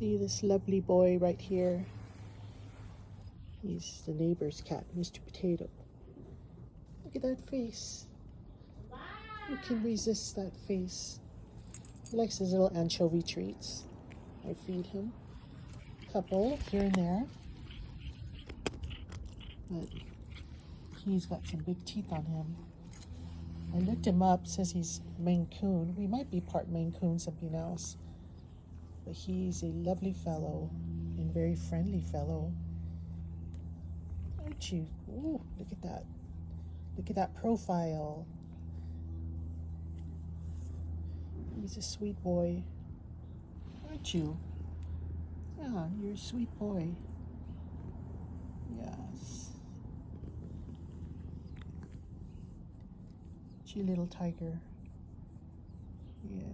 See this lovely boy right here? He's the neighbor's cat, Mr. Potato. Look at that face. Who can resist that face? He likes his little anchovy treats. I feed him a couple here and there. But he's got some big teeth on him. I looked him up, says he's Maine Coon. We might be part Maine Coon, something else. But he's a lovely fellow and very friendly fellow. Aren't you? Ooh, look at that. Look at that profile. He's a sweet boy. Aren't you? Yeah, you're a sweet boy. Yes. Aren't you, little tiger? Yeah.